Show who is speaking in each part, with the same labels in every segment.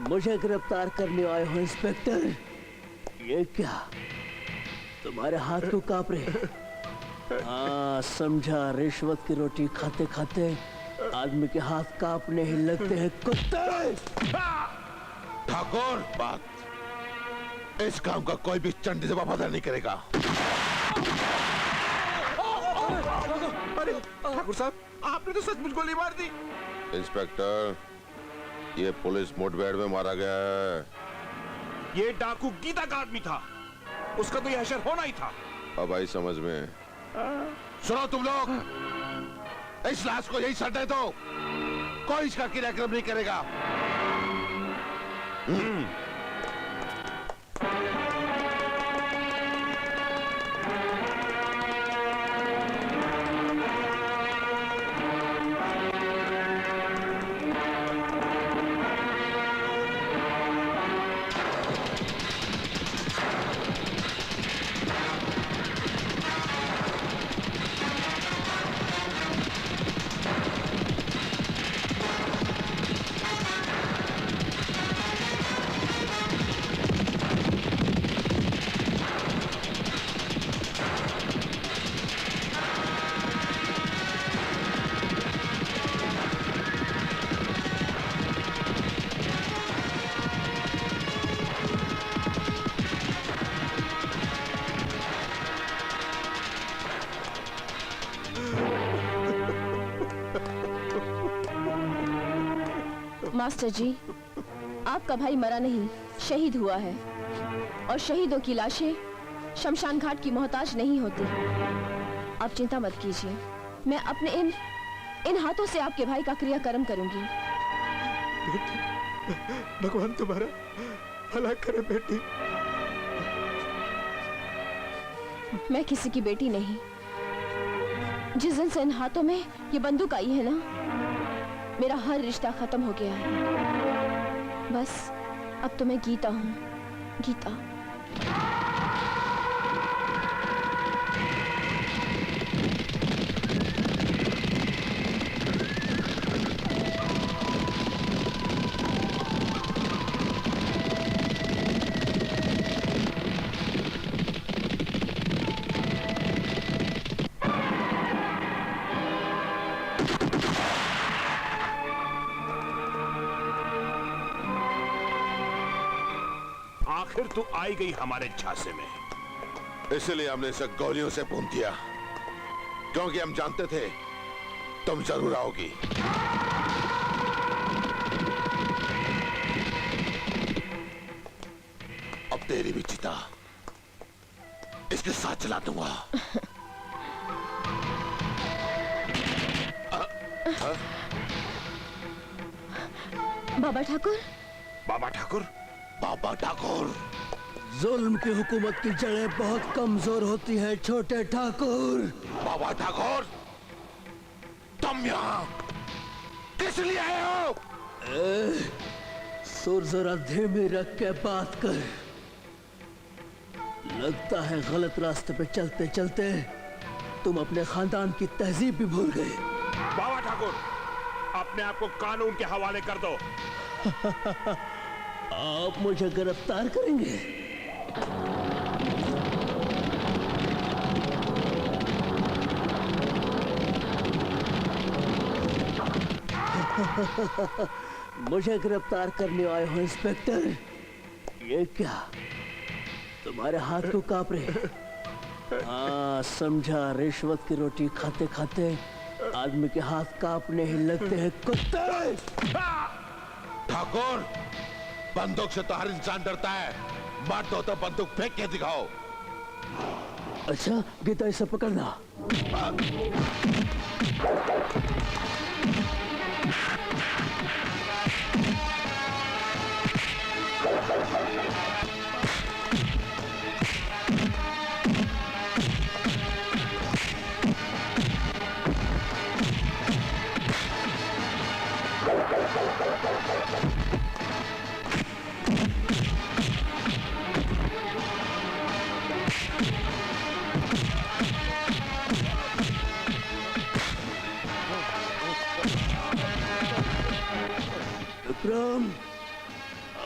Speaker 1: मुझे गिरफ्तार करने आए हो इंस्पेक्टर? ये क्या, तुम्हारे हाथ क्यों कांप रहे? हाँ समझा, रिश्वत की रोटी खाते खाते आदमी के हाथ कांपने ही लगते हैं कुत्ते।
Speaker 2: ठाकुर, बात इस काम का कोई भी चंडी से वफादार नहीं करेगा।
Speaker 3: अरे ठाकुर साहब, आपने तो सचमुच गोली मार दी।
Speaker 2: इंस्पेक्टर, ये पुलिस मुठभेड़ में मारा गया है।
Speaker 3: ये डाकू गीता का आदमी था, उसका तो यह हशर होना ही था।
Speaker 2: अब आई समझ में। सुनो तुम लोग, इस लाश को यही सटे दो, कोई इसका क्रियाक्रम नहीं करेगा।
Speaker 4: मास्टर जी, आपका भाई मरा नहीं, शहीद हुआ है। और शहीदों की लाशें शमशान घाट की मोहताज नहीं होती। आप चिंता मत कीजिए, मैं अपने इन हाथों से आपके भाई का क्रियाकर्म करूंगी।
Speaker 3: भगवान तुम्हारा भला करे बेटी।
Speaker 4: मैं किसी की बेटी नहीं। जिस दिन से इन हाथों में ये बंदूक आई है ना, मेरा हर रिश्ता खत्म हो गया है। बस अब तो मैं गीता हूँ, गीता।
Speaker 3: आखिर तू आई गई हमारे झांसे में।
Speaker 2: इसलिए हमने इसे गोलियों से भून दिया, क्योंकि हम जानते थे तुम जरूर आओगी। अब तेरी भी चिता इसके साथ चला दूंगा।
Speaker 4: बाबा ठाकुर,
Speaker 3: बाबा ठाकुर,
Speaker 2: बाबा ठाकुर।
Speaker 1: जुल्म की हुकूमत की जड़ें बहुत कमजोर होती है छोटे ठाकुर।
Speaker 2: बाबा ठाकुर, तुम यहाँ किस लिए आए हो?
Speaker 1: सुर जरा धीमी रख के बात कर। लगता है गलत रास्ते पे चलते चलते तुम अपने खानदान की तहजीब भी भूल गए।
Speaker 3: बाबा ठाकुर, अपने आप को कानून के हवाले कर दो।
Speaker 1: आप मुझे गिरफ्तार करेंगे? मुझे गिरफ्तार करने आए हो इंस्पेक्टर? ये क्या, तुम्हारे हाथ क्यों कांप रहे? हाँ समझा, रिश्वत की रोटी खाते खाते आदमी के हाथ कांपने ही लगते हैं कुत्ते।
Speaker 2: ठाकुर, बंदूक से तो हर इंसान डरता है, मार दो तो बंदूक फेंक के दिखाओ।
Speaker 1: अच्छा गीता, इसे पकड़ना। विक्रम,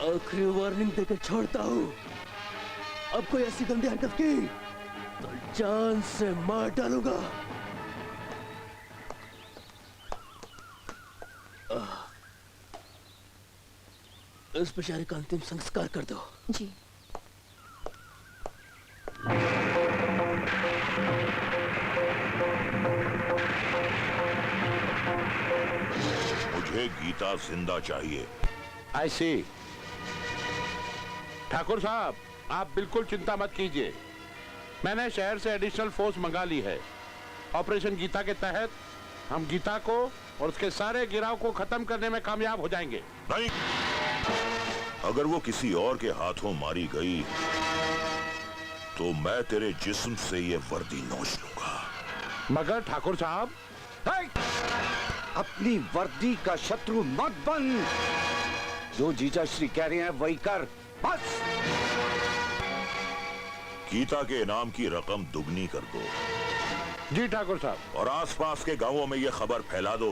Speaker 1: आखिरी वार्निंग देकर छोड़ता हूँ। अब कोई ऐसी गंदी हरकत की तो जान से मार डालूंगा। इस बेचारे का अंतिम संस्कार कर दो।
Speaker 4: जी।
Speaker 3: मुझे गीता जिंदा चाहिए।
Speaker 2: आई सी। ठाकुर साहब, आप बिल्कुल चिंता मत कीजिए। मैंने शहर से एडिशनल फोर्स मंगा ली है। ऑपरेशन गीता के तहत हम गीता को और उसके सारे गिराव को खत्म करने में कामयाब हो जाएंगे।
Speaker 3: नहीं, अगर वो किसी और के हाथों मारी गई तो मैं तेरे जिस्म से ये वर्दी नोच लूंगा।
Speaker 2: मगर ठाकुर साहब,
Speaker 5: अपनी वर्दी का शत्रु मत बन। जो जीजा श्री कह रहे हैं वही कर, बस।
Speaker 3: गीता के इनाम की रकम दुगनी कर दो।
Speaker 2: जी ठाकुर साहब।
Speaker 3: और आसपास के गांवों में यह खबर फैला दो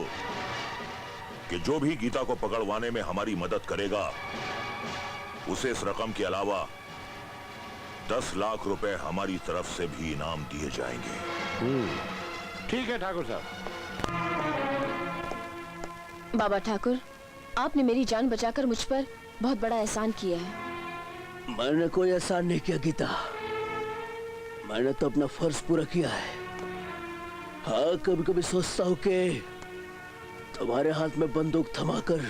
Speaker 3: कि जो भी गीता को पकड़वाने में हमारी मदद करेगा उसे इस रकम के अलावा 10 लाख रुपए हमारी तरफ से भी इनाम दिए जाएंगे।
Speaker 2: ठीक है ठाकुर साहब।
Speaker 4: बाबा ठाकुर, आपने मेरी जान बचाकर मुझ पर बहुत बड़ा एहसान किया है।
Speaker 1: मैंने कोई एहसान नहीं किया गीता, मैंने तो अपना फर्ज पूरा किया है। हाँ, कभी कभी सोचता हूँ कि तुम्हारे हाथ में बंदूक थमाकर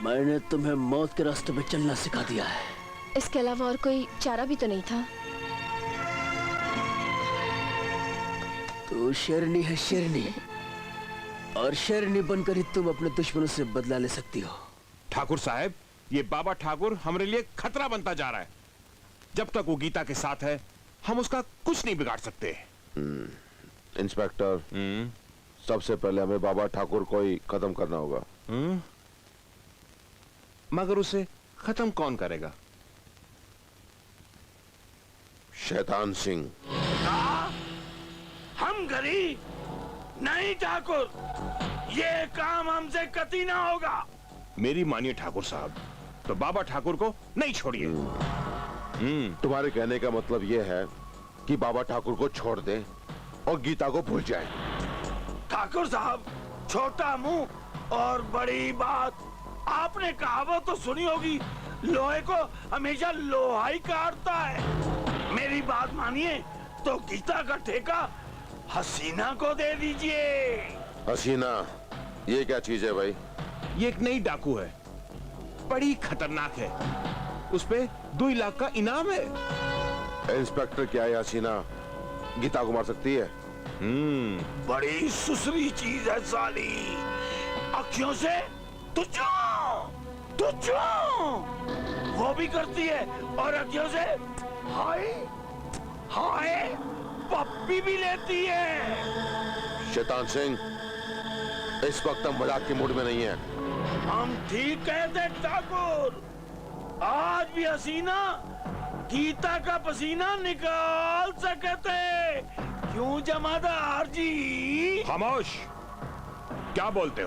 Speaker 1: मैंने तुम्हें मौत के रास्ते पे चलना सिखा दिया है।
Speaker 4: इसके अलावा और कोई चारा भी तो नहीं था।
Speaker 1: तू शेरनी है, शेरनी, और शेरनी बनकर ही तुम अपने दुश्मनों से बदला ले सकती हो।
Speaker 3: ठाकुर साहब, ये बाबा ठाकुर हमारे लिए खतरा बनता जा रहा है। जब तक वो गीता के साथ है हम उसका कुछ नहीं बिगाड़ सकते।
Speaker 2: इंस्पेक्टर, सबसे पहले हमें बाबा ठाकुर को ही खत्म करना होगा।
Speaker 3: मगर उसे खत्म कौन करेगा?
Speaker 2: शैतान सिंह।
Speaker 6: हम गरीब नहीं ठाकुर, ये काम हमसे कतई ना होगा।
Speaker 3: मेरी मानिए ठाकुर साहब, तो बाबा ठाकुर को नहीं छोड़िए।
Speaker 2: तुम्हारे कहने का मतलब यह है कि बाबा ठाकुर को छोड़ दें और गीता को भूल जाएं।
Speaker 6: ठाकुर साहब, छोटा मुंह और बड़ी बात। आपने कहावत तो सुनी होगी, लोहे को हमेशा लोहा ही काटता है। मेरी बात मानिए तो गीता का ठेका हसीना को दे दीजिए।
Speaker 2: हसीना, ये क्या चीज है भाई?
Speaker 3: ये एक नई डाकू है, बड़ी खतरनाक है। उस पे 2 लाख का इनाम है।
Speaker 2: इंस्पेक्टर, क्या है हसीना गीता को मार सकती है?
Speaker 6: बड़ी सुसरी चीज है साली। अखियों से तुझो वो भी करती है, और अखियों से हाय हाय पप्पी भी लेती है।
Speaker 2: शैतान सिंह, इस वक्त हम मजाक के मूड में नहीं है।
Speaker 6: हम ठीक कहते ठाकुर, आज भी हसीना गीता का पसीना निकाल सकते। क्यों जमादार जी?
Speaker 3: खामोश, क्या बोलते हो?